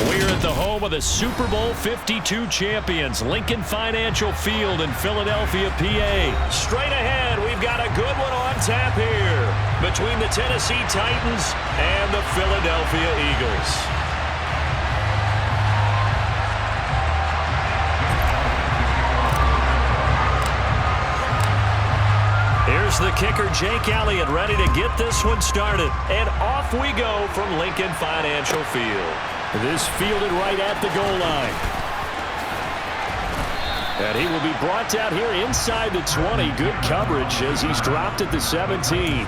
We're at the home of the Super Bowl 52 champions, Lincoln Financial Field in Philadelphia, PA. Straight ahead, we've got a good one on tap here between the Tennessee Titans and the Philadelphia Eagles. Here's the kicker, Jake Elliott, ready to get this one started. And off we go from Lincoln Financial Field. This fielded right at the goal line. And he will be brought down here inside the 20. Good coverage as he's dropped at the 17.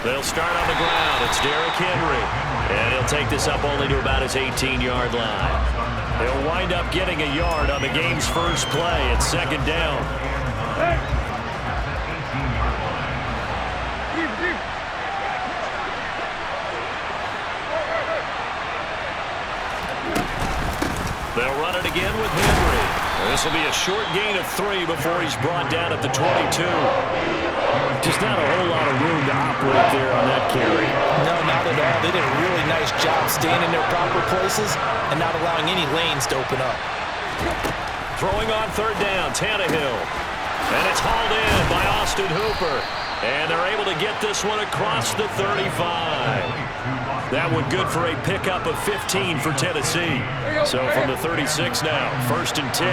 They'll start on the ground. It's Derrick Henry. And he'll take this up only to about his 18-yard line. He'll wind up getting a yard on the game's first play. It's second down. They'll run it again with Henry. This will be a short gain of 3 before he's brought down at the 22. Just not a whole lot of room to operate there on that carry. No, not at all. They did a really nice job staying in their proper places and not allowing any lanes to open up. Throwing on third down, Tannehill. And it's hauled in by Austin Hooper. And they're able to get this one across the 35. That one good for a pickup of 15 for Tennessee. So from the 36 now, 1st and 10.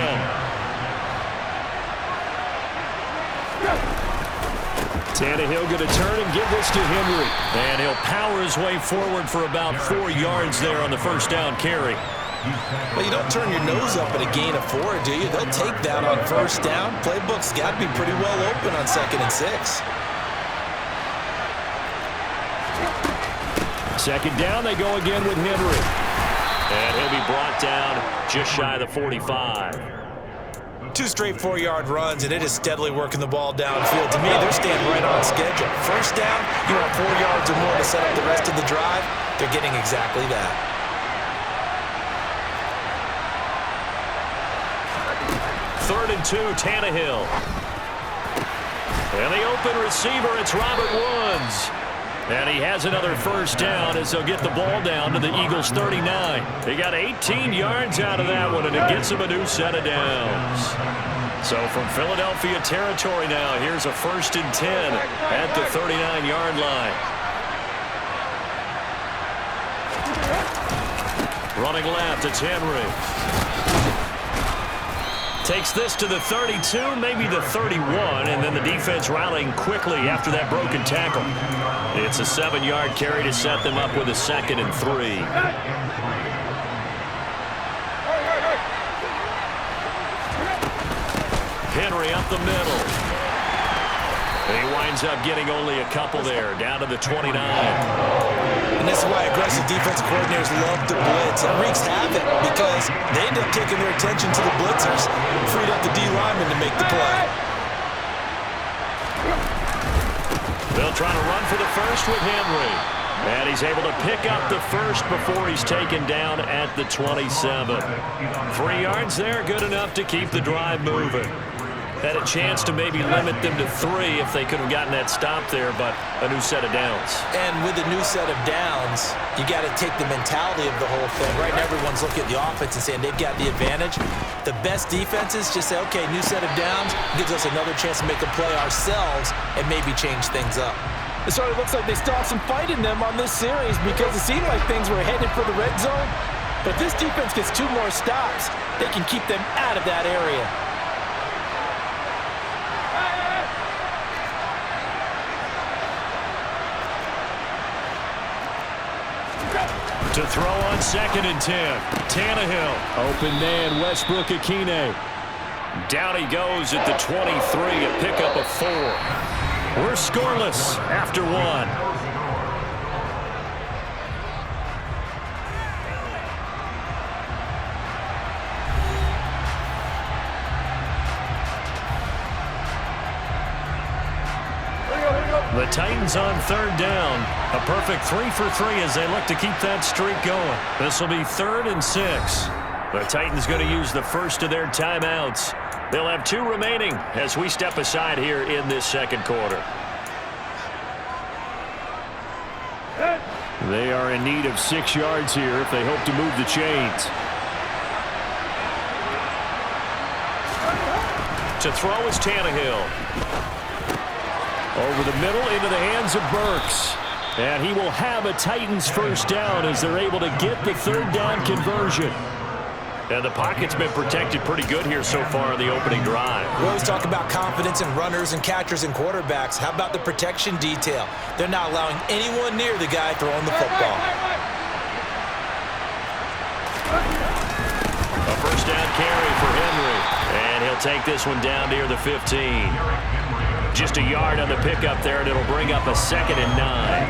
Tannehill going to turn and give this to Henry. And he'll power his way forward for about 4 yards there on the first down carry. Well, you don't turn your nose up at a gain of 4, do you? They'll take that on first down. Playbook's got to be pretty well open on 2nd and 6. Second down, they go again with Henry. And he'll be brought down just shy of the 45. 2 straight 4-yard runs, and it is steadily working the ball downfield. To me, they're staying right on schedule. First down, you want 4 yards or more to set up the rest of the drive. They're getting exactly that. Third and 2, Tannehill. And the open receiver, it's Robert Woods. And he has another first down as they'll get the ball down to the Eagles' 39. They got 18 yards out of that one, and it gets them a new set of downs. So from Philadelphia territory now, here's a 1st and 10 at the 39-yard line. Running left, it's Henry. Takes this to the 32, maybe the 31, and then the defense rallying quickly after that broken tackle. It's a 7-yard carry to set them up with a 2nd and 3. Henry up the middle. And he winds up getting only a couple there, down to the 29. And this is why aggressive defensive coordinators love to blitz. It wreaks havoc because they end up taking their attention to the blitzers, freed up the D lineman to make the play. They'll try to run for the first with Henry. And he's able to pick up the first before he's taken down at the 27. 3 yards there, good enough to keep the drive moving. Had a chance to maybe limit them to 3 if they could have gotten that stop there, but a new set of downs. And with a new set of downs, you got to take the mentality of the whole thing. Right now, everyone's looking at the offense and saying they've got the advantage. The best defenses just say, okay, new set of downs gives us another chance to make a play ourselves and maybe change things up. It sort of looks like they still have some fight in them on this series because it seemed like things were headed for the red zone. But this defense gets 2 more stops. They can keep them out of that area. To throw on 2nd and 10. Tannehill. Open man, Westbrook-Ikhine. Down he goes at the 23, a pickup of 4. We're scoreless after 1. The Titans on third down. A perfect 3 for 3 as they look to keep that streak going. This will be 3rd and 6. The Titans going to use the first of their timeouts. They'll have 2 remaining as we step aside here in this second quarter. They are in need of 6 yards here if they hope to move the chains. To throw is Tannehill. Over the middle into the hands of Burks. And he will have a Titans first down as they're able to get the 3rd down conversion. And the pocket's been protected pretty good here so far in the opening drive. We always talk about confidence in runners and catchers and quarterbacks. How about the protection detail? They're not allowing anyone near the guy throwing the football. A first down carry for Henry. And he'll take this one down near the 15. Just a yard on the pickup there, and it'll bring up a 2nd and 9.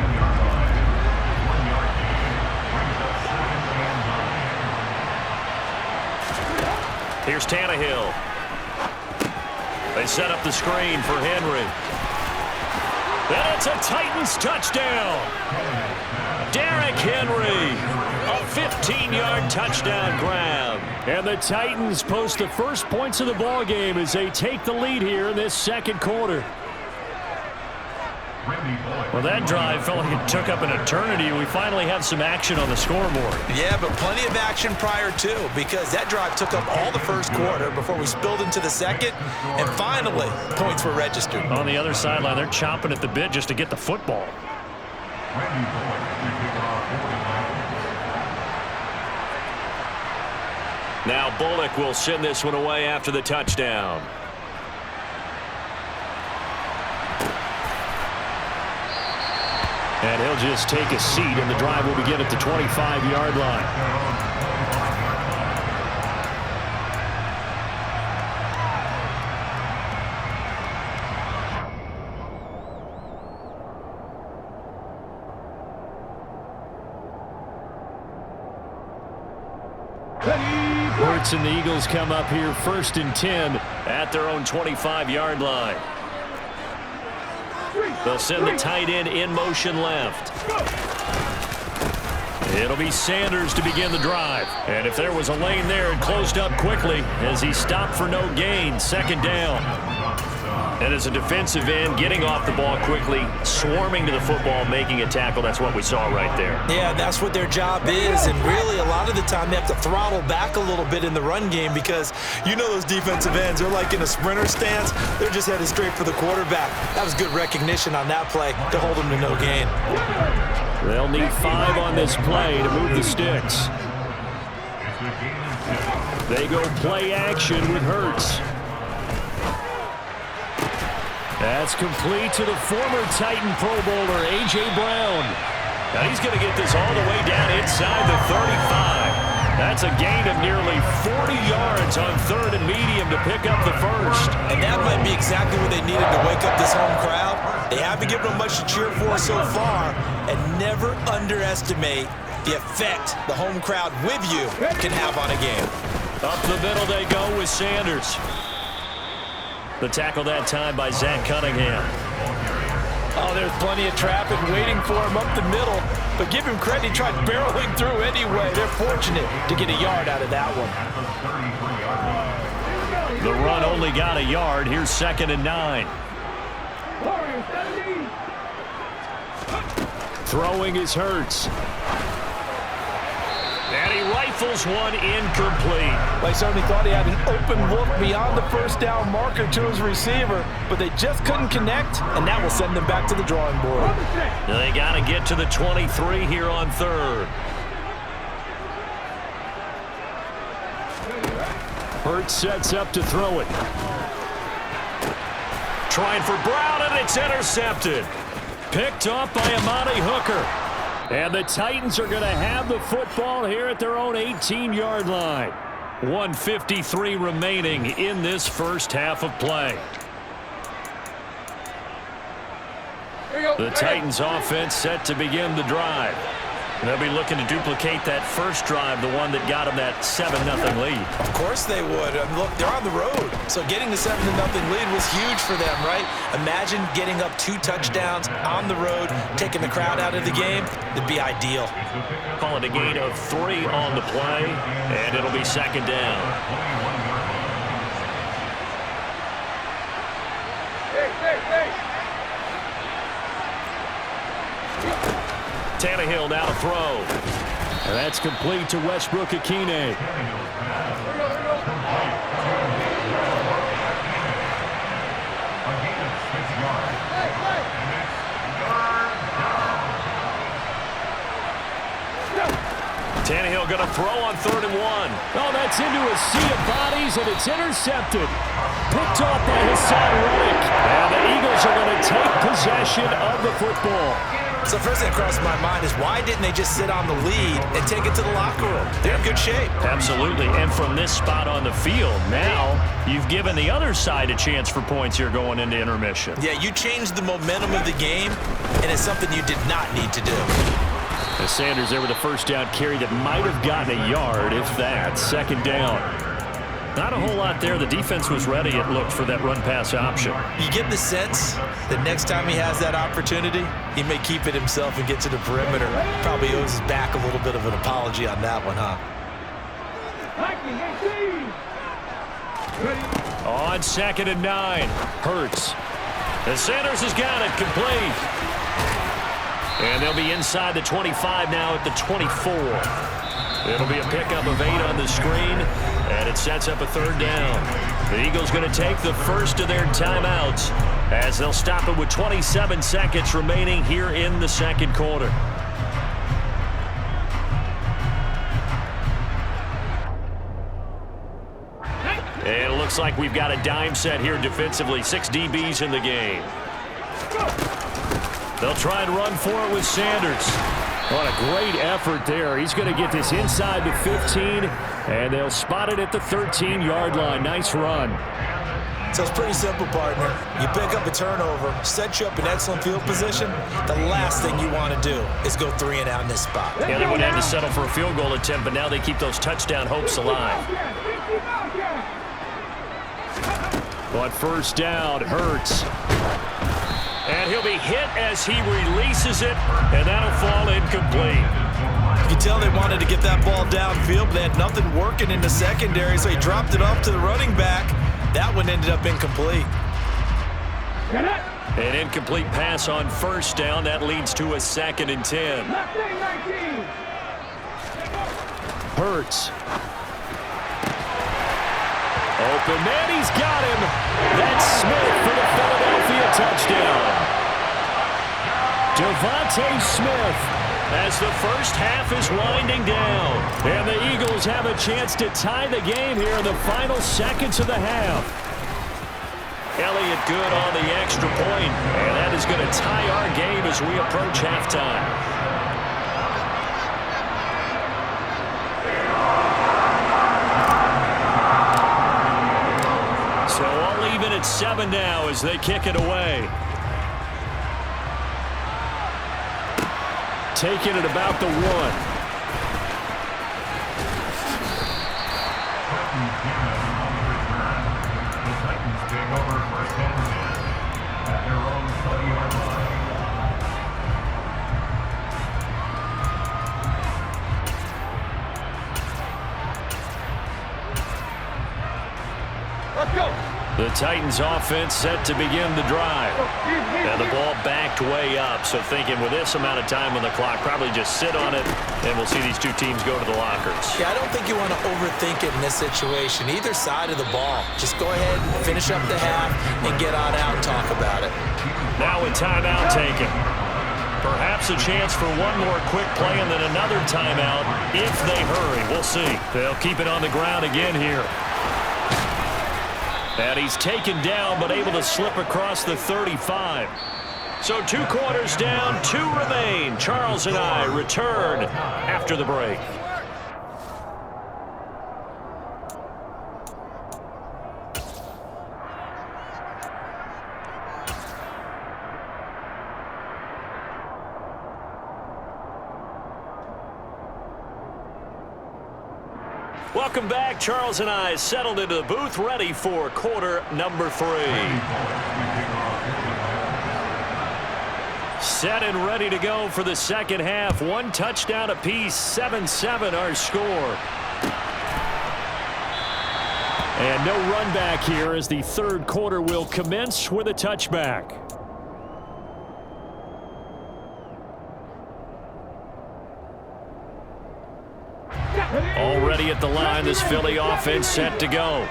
Here's Tannehill. They set up the screen for Henry. And it's a Titans touchdown. Derrick Henry, a 15-yard touchdown grab. And the Titans post the first points of the ball game as they take the lead here in this second quarter. Well, that drive felt like it took up an eternity. We finally have some action on the scoreboard. Yeah, but plenty of action prior to, because that drive took up all the first quarter before we spilled into the second, and finally, points were registered. On the other sideline, they're chomping at the bit just to get the football. Now Bullock will send this one away after the touchdown. And he'll just take a seat, and the drive will begin at the 25-yard line. Hurts and the Eagles come up here 1st and 10 at their own 25-yard line. They'll send the tight end in motion left. It'll be Sanders to begin the drive. And if there was a lane there, it closed up quickly as he stopped for no gain. 2nd down. And as a defensive end, getting off the ball quickly, swarming to the football, making a tackle. That's what we saw right there. Yeah, that's what their job is. And really, a lot of the time, they have to throttle back a little bit in the run game because you know those defensive ends, they're like in a sprinter stance. They're just headed straight for the quarterback. That was good recognition on that play to hold them to no gain. They'll need 5 on this play to move the sticks. They go play action with Hurts. That's complete to the former Titan Pro Bowler, A.J. Brown. Now he's going to get this all the way down inside the 35. That's a gain of nearly 40 yards on 3rd and medium to pick up the first. And that might be exactly what they needed to wake up this home crowd. They haven't given them much to cheer for so far, and never underestimate the effect the home crowd with you can have on a game. Up the middle they go with Sanders. The tackle that time by Zach Cunningham. Oh, there's plenty of traffic waiting for him up the middle. But give him credit, he tried barreling through anyway. They're fortunate to get a yard out of that one. The run only got a yard. Here's 2nd and 9. Throwing is Hurts. And he rifles one incomplete. They certainly thought he had an open look beyond the first down marker to his receiver, but they just couldn't connect, and that will send them back to the drawing board. They got to get to the 23 here on 3rd. Hurts sets up to throw it. Trying for Brown, and it's intercepted. Picked off by Amani Hooker. And the Titans are going to have the football here at their own 18-yard line. 1:53 remaining in this first half of play. The Titans offense set to begin the drive. They'll be looking to duplicate that first drive, the one that got them that 7-0 lead. Of course they would. Look, they're on the road. So getting the 7-0 lead was huge for them, right? Imagine getting up 2 touchdowns on the road, taking the crowd out of the game. It'd be ideal. Call it a gain of 3 on the play, and it'll be second down. Tannehill now to throw. And that's complete to Westbrook-Ikhine. Tannehill going to throw on 3rd and 1. Oh, that's into a sea of bodies, and it's intercepted. Picked off by Hassan Reddick. And the Eagles are going to take possession of the football. So first thing that crossed my mind is why didn't they just sit on the lead and take it to the locker room? They're in good shape. Absolutely, and from this spot on the field, now you've given the other side a chance for points here going into intermission. Yeah, you changed the momentum of the game, and it's something you did not need to do. As Sanders there with a first down carry that might have gotten a yard, if that. Second down. Not a whole lot there. The defense was ready, it looked, for that run-pass option. You get the sense that next time he has that opportunity, he may keep it himself and get to the perimeter. Probably owes his back a little bit of an apology on that one, huh? On 2nd and 9, Hurts. And Sanders has got it complete. And they'll be inside the 25 now at the 24. It'll be a pickup of 8 on the screen, and it sets up a 3rd down. The Eagles going to take the first of their timeouts as they'll stop it with 27 seconds remaining here in the second quarter. And it looks like we've got a dime set here defensively. 6 DBs in the game. They'll try and run for it with Sanders. What a great effort there. He's going to get this inside the 15, and they'll spot it at the 13-yard line. Nice run. So it's pretty simple, partner. You pick up a turnover, set you up in excellent field position. The last thing you want to do is go 3 and out in this spot. Yeah, they would have to settle for a field goal attempt, but now they keep those touchdown hopes alive. On first down, Hurts. And he'll be hit as he releases it, and that'll fall incomplete. You can tell they wanted to get that ball downfield, but they had nothing working in the secondary, so he dropped it off to the running back. That one ended up incomplete. An incomplete pass on first down. That leads to a 2nd and 10. Hurts. Open man, he's got him. That's Smith for the Philadelphia touchdown. Devontae Smith as the first half is winding down. And the Eagles have a chance to tie the game here in the final seconds of the half. Elliott good on the extra point, and that is going to tie our game as we approach halftime. So all even at 7 now as they kick it away. Taking it about the 1. The Titans offense set to begin the drive. And the ball backed way up, so thinking with this amount of time on the clock, probably just sit on it, and we'll see these two teams go to the lockers. Yeah, I don't think you want to overthink it in this situation. Either side of the ball. Just go ahead and finish up the half and get on out and talk about it. Now a timeout taken. Perhaps a chance for one more quick play and then another timeout if they hurry. We'll see. They'll keep it on the ground again here. And he's taken down, but able to slip across the 35. So 2 quarters down, 2 remain. Charles and I return after the break. Welcome back. Charles and I settled into the booth, ready for quarter number 3. Set and ready to go for the second half. 1 touchdown apiece, 7-7 our score. And no run back here as the third quarter will commence with a touchback. Already at the line, this Philly offense set to go.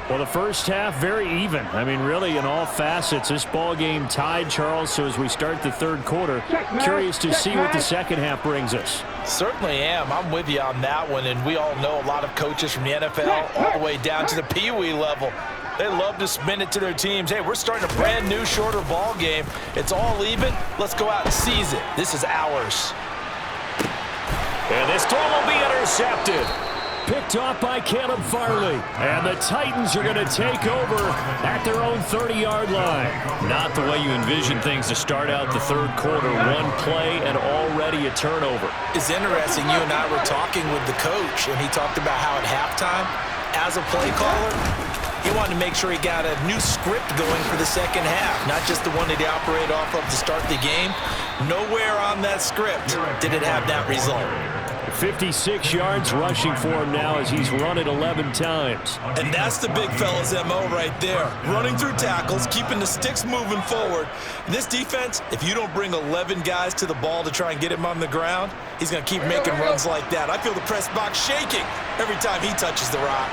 Well, the first half, very even. I mean, really, in all facets, this ball game tied, Charles. So as we start the third quarter, curious to see what the second half brings us. Certainly am. I'm with you on that one, and we all know a lot of coaches from the NFL all the way down to the Pee-wee level. They love to spin it to their teams. Hey, we're starting a brand new, shorter ball game. It's all even. Let's go out and seize it. This is ours. And this throw will be intercepted. Picked off by Caleb Farley. And the Titans are going to take over at their own 30-yard line. Not the way you envision things to start out the third quarter. One play and already a turnover. It's interesting. You and I were talking with the coach, and he talked about how at halftime, as a play caller, he wanted to make sure he got a new script going for the second half, not just the one that he operated off of to start the game. Nowhere on that script did it have that result. 56 yards rushing for him now as he's run it 11 times. And that's the big fella's MO right there. Running through tackles, keeping the sticks moving forward. This defense, if you don't bring 11 guys to the ball to try and get him on the ground, he's going to keep making runs like that. I feel the press box shaking every time he touches the rock.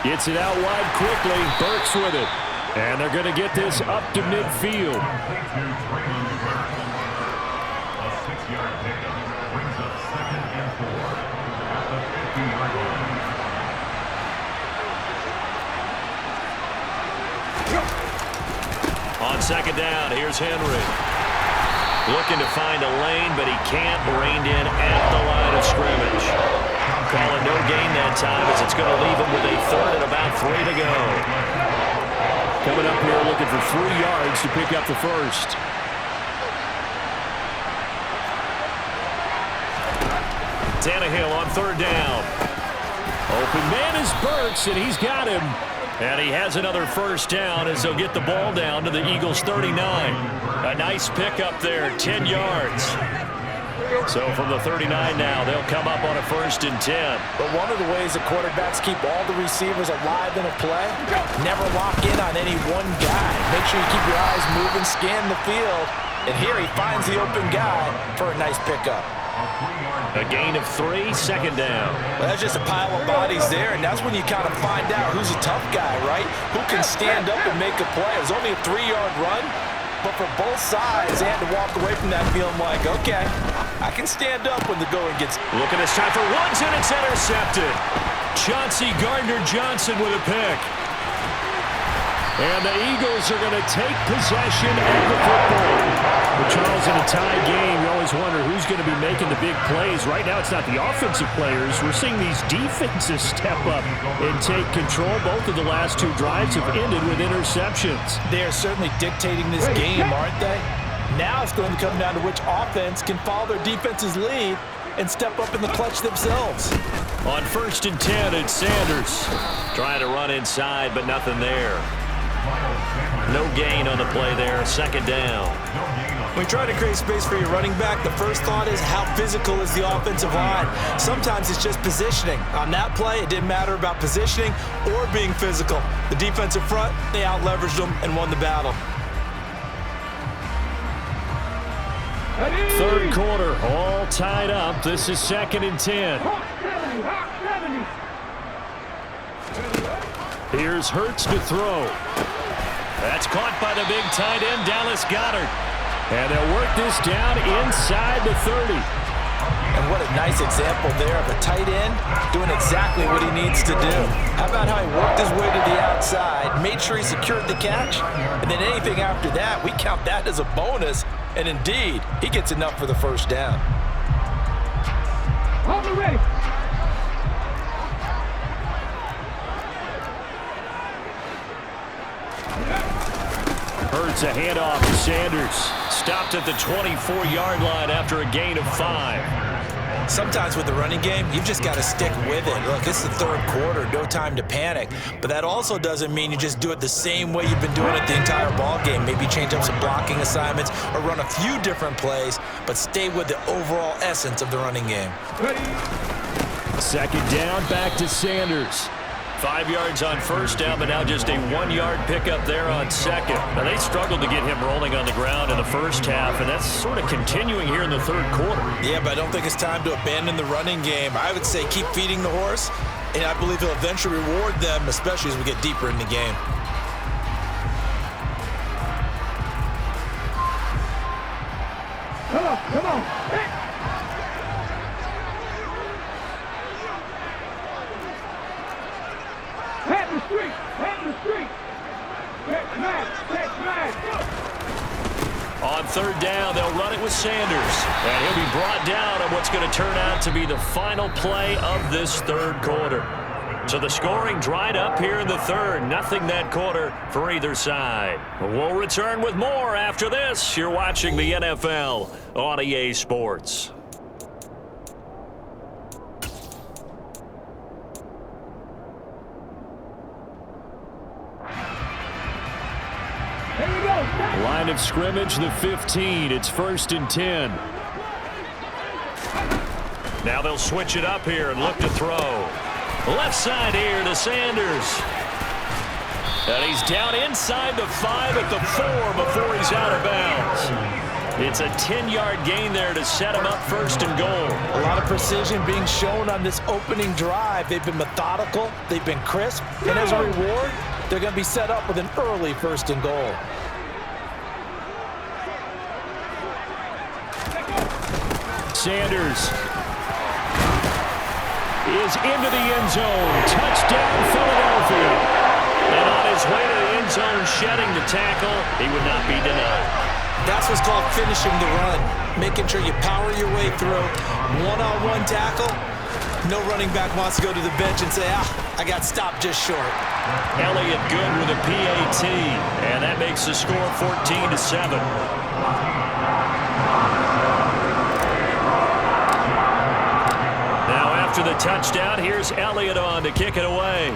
Gets it out wide quickly. Burks with it. And they're going to get this up to midfield. On second down, here's Henry. Looking to find a lane, but he can't. Reined in at the line of scrimmage. Calling no gain that time as it's going to leave him with a third and about 3 to go. Coming up here looking for 3 yards to pick up the first. Tannehill on third down. Open man is Burks, and he's got him. And he has another first down as they'll get the ball down to the Eagles' 39. A nice pickup there, 10 yards. So from the 39 now, they'll come up on a 1st and 10. But one of the ways the quarterbacks keep all the receivers alive in a play, never lock in on any one guy. Make sure you keep your eyes moving, scan the field. And here he finds the open guy for a nice pickup. A gain of 3, second down. Well, that's just a pile of bodies there, and that's when you kind of find out who's a tough guy, right? Who can stand up and make a play. It was only a 3-yard run, but for both sides, they had to walk away from that feeling like, okay, I can stand up when the going gets... Looking this time for Woods, and it's intercepted. Chauncey Gardner-Johnson with a pick. And the Eagles are going to take possession of the football. With Charles, in a tie game, you always wonder who's going to be making the big plays. Right now, it's not the offensive players. We're seeing these defenses step up and take control. Both of the last 2 drives have ended with interceptions. They are certainly dictating this game, aren't they? Now it's going to come down to which offense can follow their defense's lead and step up in the clutch themselves. On 1st and 10, it's Sanders. Trying to run inside, but nothing there. No gain on the play there, second down. When you try to create space for your running back, the first thought is how physical is the offensive line. Sometimes it's just positioning. On that play, it didn't matter about positioning or being physical. The defensive front, they out-leveraged them and won the battle. Third quarter, all tied up. This is 2nd and 10. Here's Hurts to throw. That's caught by the big tight end, Dallas Goedert. And they'll work this down inside the 30. And what a nice example there of a tight end doing exactly what he needs to do. How about how he worked his way to the outside, made sure he secured the catch, and then anything after that, we count that as a bonus. And indeed, he gets enough for the first down. Ready. Hurts a handoff to Sanders. Stopped at the 24-yard line after a gain of 5. Sometimes with the running game, you've just got to stick with it. Look, it's the third quarter, no time to panic. But that also doesn't mean you just do it the same way you've been doing it the entire ball game. Maybe change up some blocking assignments or run a few different plays, but stay with the overall essence of the running game. Second down, back to Sanders. 5 yards on first down, but now just a 1-yard pickup there on second. Now, they struggled to get him rolling on the ground in the first half, and that's sort of continuing here in the third quarter. Yeah, but I don't think it's time to abandon the running game. I would say keep feeding the horse, and I believe he'll eventually reward them, especially as we get deeper in the game. Come on. Head the street. On third down, they'll run it with Sanders. And he'll be brought down on what's going to turn out to be the final play of this third quarter. So the scoring dried up here in the third. Nothing that quarter for either side. We'll return with more after this. You're watching the NFL on EA Sports. Line of scrimmage, the 15. It's 1st and 10. Now they'll switch it up here and look to throw. Left side here to Sanders. And he's down inside the 5 at the 4 before he's out of bounds. It's a 10-yard gain there to set him up 1st and goal. A lot of precision being shown on this opening drive. They've been methodical. They've been crisp. And as a reward, they're going to be set up with an early 1st and goal. Sanders is into the end zone. Touchdown, Philadelphia. And on his way to the end zone, shedding the tackle, he would not be denied. That's what's called finishing the run, making sure you power your way through. One-on-one tackle, no running back wants to go to the bench and say, I got stopped just short. Elliott good with a PAT, and that makes the score 14-7. Now after the touchdown, here's Elliott on to kick it away.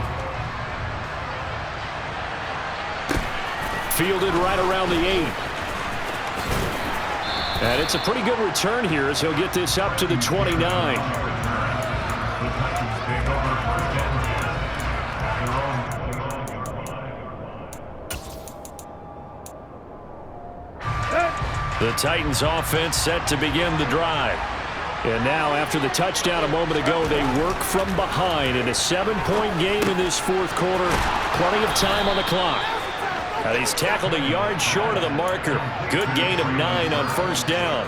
Fielded right around the 8. And it's a pretty good return here as he'll get this up to the 29. The Titans offense set to begin the drive. And now after the touchdown a moment ago, they work from behind in a 7-point game in this fourth quarter. Plenty of time on the clock. And he's tackled a yard short of the marker. Good gain of 9 on first down.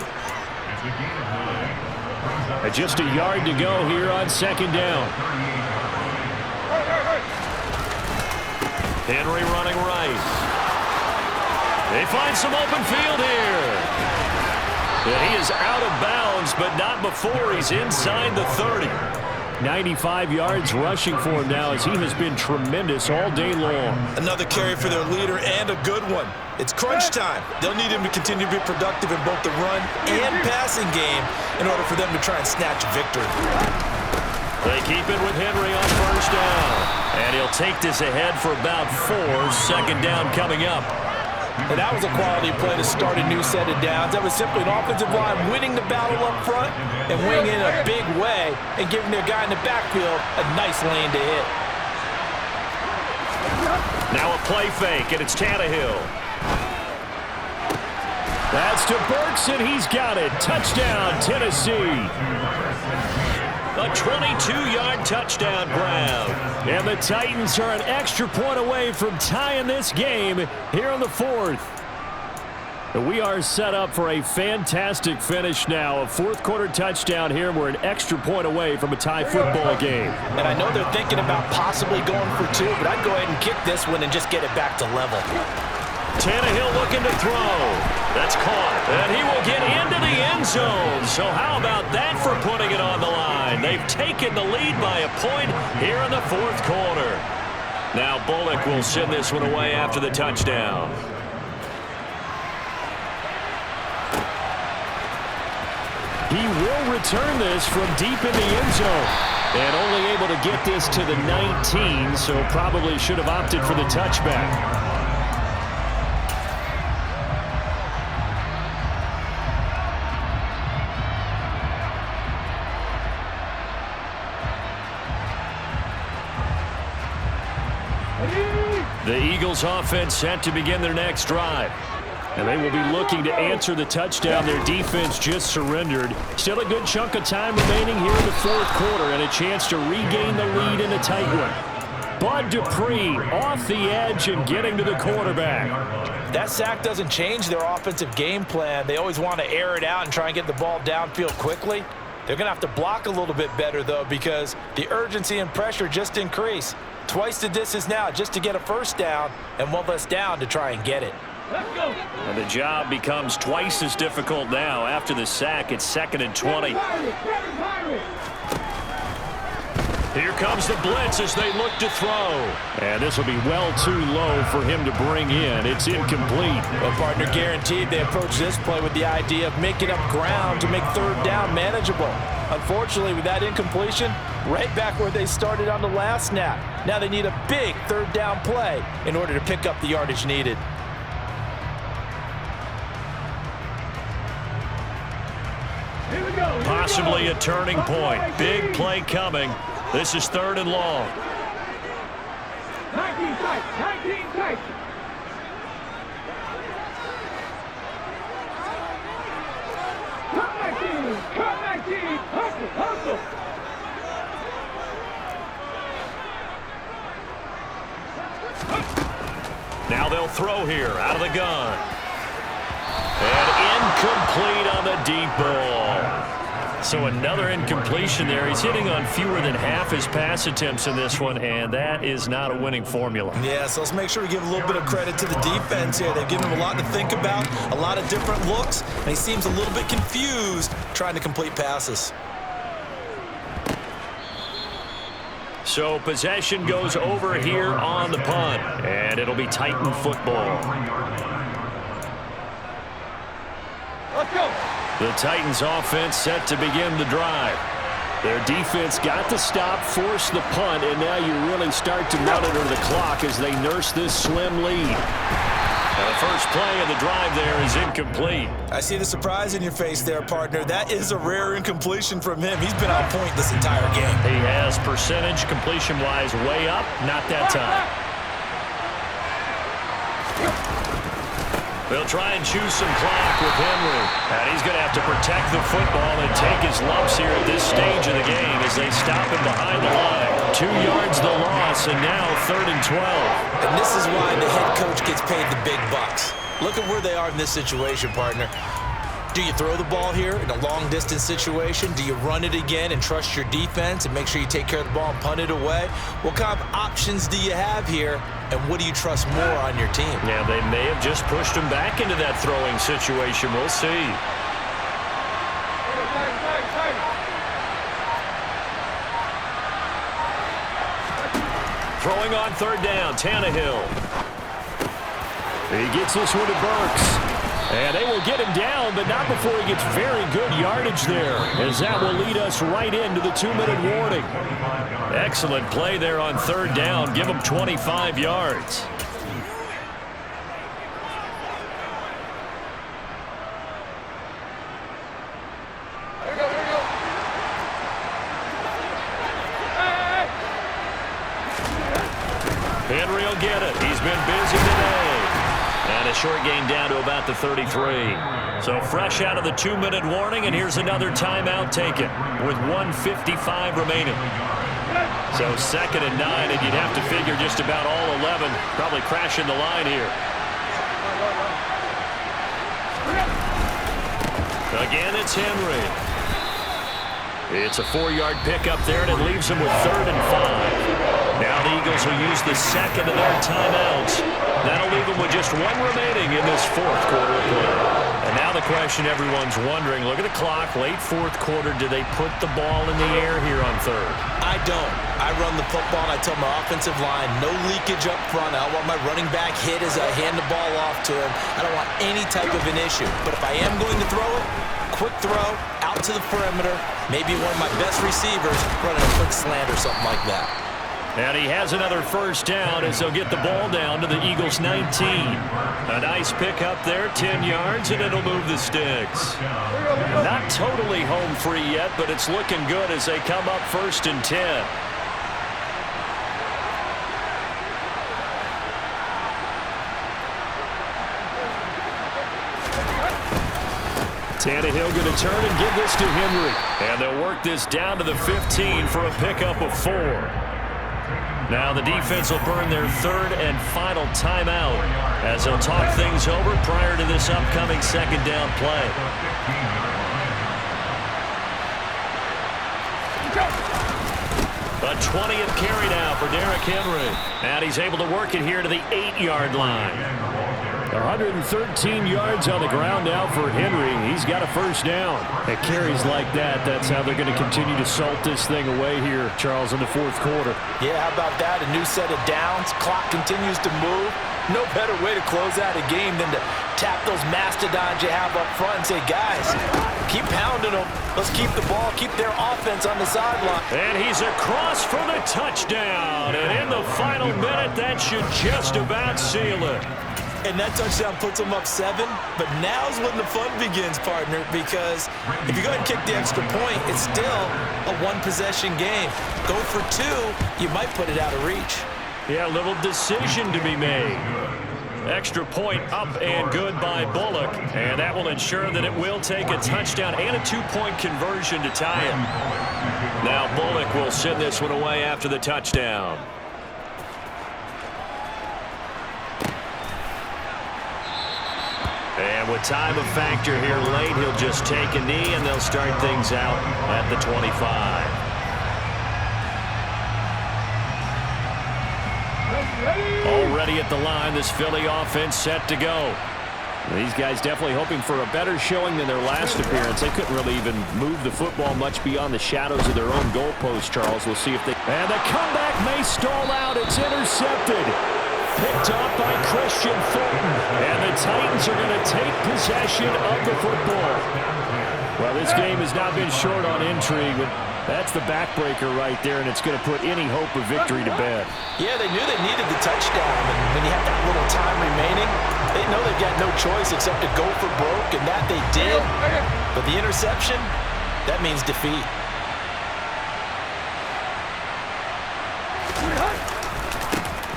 And just a yard to go here on second down. Henry running right. They find some open field here. And he is out of bounds, but not before he's inside the 30. 95 yards rushing for him now as he has been tremendous all day long. Another carry for their leader and a good one. It's crunch time. They'll need him to continue to be productive in both the run and passing game in order for them to try and snatch a victory. They keep it with Henry on first down. And he'll take this ahead for about 4. Second down coming up. And that was a quality play to start a new set of downs. That was simply an offensive line winning the battle up front and winning in a big way and giving their guy in the backfield a nice lane to hit. Now a play fake, and it's Tannehill. That's to Burks, and he's got it. Touchdown, Tennessee. A 22-yard touchdown grab. And the Titans are an extra point away from tying this game here in the fourth. We are set up for a fantastic finish now. A fourth-quarter touchdown here. We're an extra point away from a tie football game. And I know they're thinking about possibly going for 2, but I'd go ahead and kick this one and just get it back to level. Tannehill looking to throw. That's caught. And he will get into the end zone. So how about that for putting it on the line? They've taken the lead by a point here in the fourth quarter. Now Bullock will send this one away after the touchdown. He will return this from deep in the end zone. And only able to get this to the 19, so probably should have opted for the touchback. The Eagles offense set to begin their next drive. And they will be looking to answer the touchdown their defense just surrendered. Still a good chunk of time remaining here in the fourth quarter and a chance to regain the lead in a tight one. Bud Dupree off the edge and getting to the quarterback. That sack doesn't change their offensive game plan. They always want to air it out and try and get the ball downfield quickly. They're going to have to block a little bit better, though, because the urgency and pressure just increase. Twice the distance now just to get a first down and one less down to try and get it. Let's go. And the job becomes twice as difficult now. After the sack, it's 2nd and 20. Here comes the blitz as they look to throw. And this will be well too low for him to bring in. It's incomplete. Well, partner, guaranteed they approach this play with the idea of making up ground to make third down manageable. Unfortunately, with that incompletion, right back where they started on the last snap. Now they need a big third down play in order to pick up the yardage needed. Possibly a turning point. Big play coming. This is 3rd and long. 19 tight. 19 tight. Cut 19. Hustle. Now they'll throw here out of the gun. And incomplete on the deep ball. So another incompletion there. He's hitting on fewer than half his pass attempts in this one, and that is not a winning formula. Yeah, so let's make sure we give a little bit of credit to the defense here. They've given him a lot to think about, a lot of different looks, and he seems a little bit confused trying to complete passes. So possession goes over here on the punt, and it'll be Titan football. Let's go. The Titans offense set to begin the drive. Their defense got the stop, forced the punt, and now you really start to monitor the clock as they nurse this slim lead. Now the first play of the drive there is incomplete. I see the surprise in your face there, partner. That is a rare incompletion from him. He's been on point this entire game. He has percentage completion-wise way up, not that time. They'll try and choose some clock with Henry. And he's going to have to protect the football and take his lumps here at this stage of the game as they stop him behind the line. 2 yards the loss, and now 3rd and 12. And this is why the head coach gets paid the big bucks. Look at where they are in this situation, partner. Do you throw the ball here in a long-distance situation? Do you run it again and trust your defense and make sure you take care of the ball and punt it away? What kind of options do you have here, and what do you trust more on your team? Yeah, they may have just pushed him back into that throwing situation. We'll see. Throwing on 3rd down, Tannehill. He gets this one to Burks. And they will get him down, but not before he gets very good yardage there, as that will lead us right into the 2-minute warning. Excellent play there on 3rd down. Give him 25 yards. Henry will get it. He's been busy today. And a short gain down to about the 33. So fresh out of the 2-minute warning, and here's another timeout taken with 1:55 remaining. So 2nd and 9, and you'd have to figure just about all 11 probably crashing the line here. Again, it's Henry. It's a 4-yard pickup there, and it leaves him with 3rd and 5. Now the Eagles will use the second of their timeouts. That'll leave them with just 1 remaining in this 4th quarter of play. And now the question everyone's wondering, look at the clock, late 4th quarter, do they put the ball in the air here on 3rd? I don't. I run the football, and I tell my offensive line, no leakage up front. I don't want my running back hit as I hand the ball off to him. I don't want any type of an issue. But if I am going to throw it, quick throw, out to the perimeter, maybe one of my best receivers running a quick slant or something like that. And he has another first down as they'll get the ball down to the Eagles' 19. A nice pickup there, 10 yards, and it'll move the sticks. Not totally home free yet, but it's looking good as they come up 1st and 10. Tannehill going to turn and give this to Henry. And they'll work this down to the 15 for a pickup of 4. Now the defense will burn their 3rd and final timeout as they'll talk things over prior to this upcoming 2nd down play. A 20th carry now for Derrick Henry. And he's able to work it here to the 8-yard line. 113 yards on the ground now for Henry. He's got a first down. At carries like that, that's how they're going to continue to salt this thing away here, Charles, in the 4th quarter. Yeah, how about that? A new set of downs. Clock continues to move. No better way to close out a game than to tap those mastodons you have up front and say, guys, keep pounding them. Let's keep the ball, keep their offense on the sideline. And he's across for the touchdown. And in the final minute, that should just about seal it. And that touchdown puts them up 7. But now's when the fun begins, partner, because if you go ahead and kick the extra point, it's still a one-possession game. Go for 2, you might put it out of reach. Yeah, a little decision to be made. Extra point up and good by Bullock. And that will ensure that it will take a touchdown and a 2-point conversion to tie it. Now Bullock will send this one away after the touchdown. And with time a factor here late, he'll just take a knee, and they'll start things out at the 25. Already at the line, this Philly offense set to go. These guys definitely hoping for a better showing than their last appearance. They couldn't really even move the football much beyond the shadows of their own goalpost, Charles. We'll see if they... And the comeback may stall out. It's intercepted. Picked off by Christian Fulton. And the Titans are going to take possession of the football. Well, this game has not been short on intrigue, but that's the backbreaker right there, and it's going to put any hope of victory to bed. Yeah, they knew they needed the touchdown, and when you have that little time remaining, they know they've got no choice except to go for broke, and that they did. But the interception, that means defeat.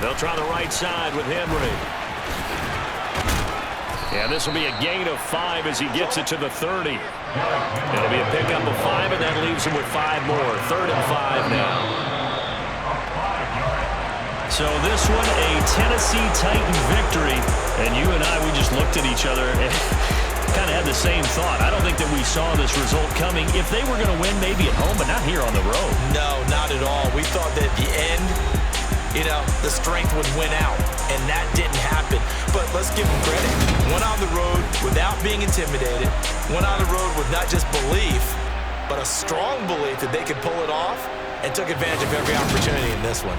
They'll try the right side with Henry. And this will be a gain of 5 as he gets it to the 30. It'll be a pickup of 5, and that leaves him with 5 more. 3rd and 5 now. So this one, a Tennessee Titan victory. And you and I, we just looked at each other and kind of had the same thought. I don't think that we saw this result coming. If they were going to win, maybe at home, but not here on the road. No, not at all. We thought that at the end, you know, the strength would win out, and that didn't happen. But let's give them credit. Went on the road without being intimidated. Went on the road with not just belief, but a strong belief that they could pull it off, and took advantage of every opportunity in this one.